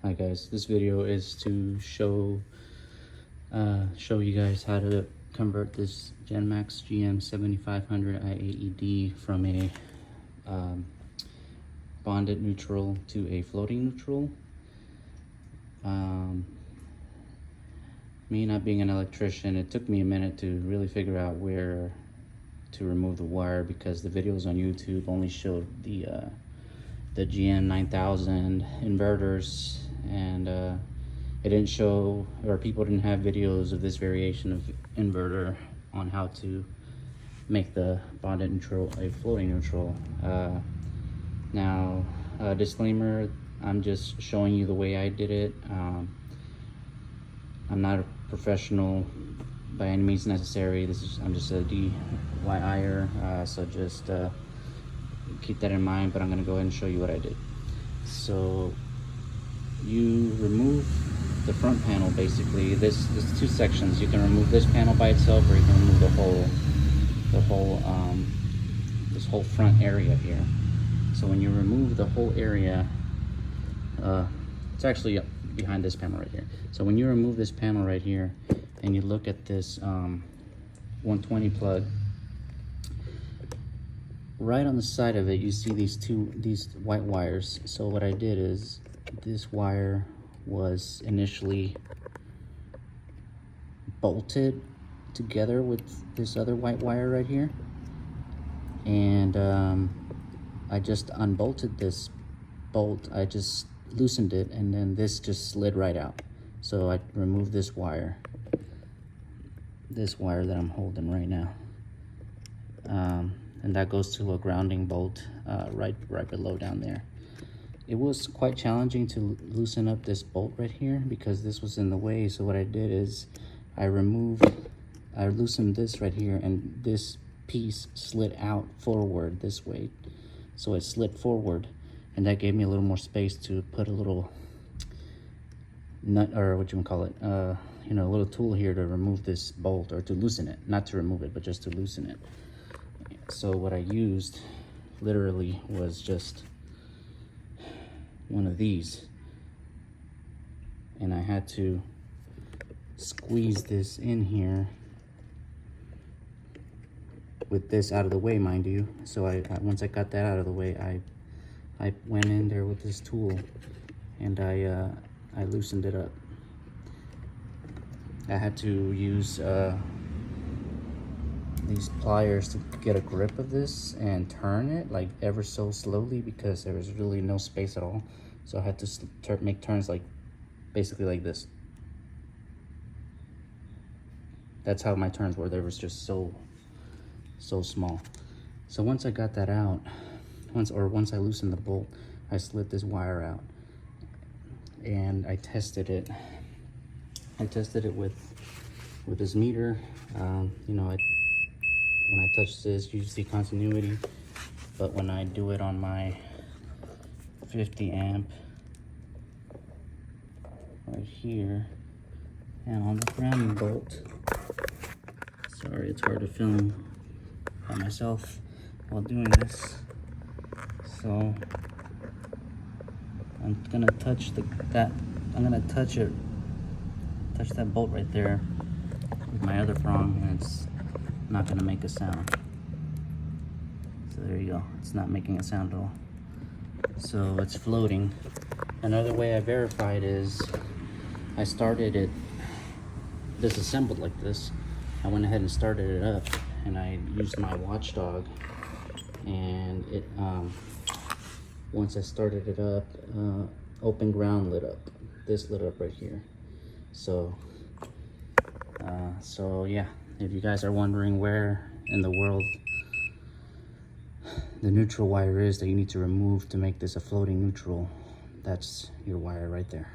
Hi guys, this video is to show you guys how to convert this GenMax gm7500iaed from a bonded neutral to a floating neutral. Me not being an electrician, it took me a minute to really figure out where to remove the wire, because the videos on YouTube only showed the gm9000 inverters, and it didn't show, or people didn't have videos of this variation of inverter on how to make the bonded neutral a floating neutral. Now, disclaimer, I'm just showing you the way I did it. I'm not a professional by any means necessary. I'm just a DIYer, so just keep that in mind. But I'm going to go ahead and show you what I did. So you remove the front panel. Basically, there's two sections. You can remove this panel by itself, or you can remove this whole front area here. So when you remove the whole area, it's actually behind this panel right here. So when you remove this panel right here and you look at this 120 plug, right on the side of it you see these white wires. So what I did is, this wire was initially bolted together with this other white wire right here, and I just unbolted this bolt. I just loosened it, and then this just slid right out. So I removed this wire that I'm holding right now, and that goes to a grounding bolt right below down there. It was quite challenging to loosen up this bolt right here because this was in the way. So what I did is I loosened this right here, and this piece slid out forward this way. So it slid forward, and that gave me a little more space to put a little nut, or what you would call it, a little tool here to remove this bolt, or to loosen it, not to remove it, but just to loosen it. So what I used literally was just one of these, and I had to squeeze this in here with this out of the way, mind you. So I once I got that out of the way, I went in there with this tool, and I loosened it up. I had to use these pliers to get a grip of this and turn it like ever so slowly, because there was really no space at all. So I had to make turns like basically like this. That's how my turns were. They was just so small. So once I got that out, once I loosened the bolt, I slid this wire out, and I tested it. I tested it with this meter. When I touch this, you see continuity, but when I do it on my 50 amp right here, and on the grounding bolt, sorry, it's hard to film by myself while doing this. So I'm gonna touch that bolt right there with my other prong, and it's not gonna make a sound. So there you go, it's not making a sound at all. So it's floating. Another way I verified is I started it disassembled like this. I went ahead and started it up, and I used my watchdog, and it once I started it up, open ground lit up. This lit up right here. So yeah, if you guys are wondering where in the world the neutral wire is that you need to remove to make this a floating neutral, that's your wire right there.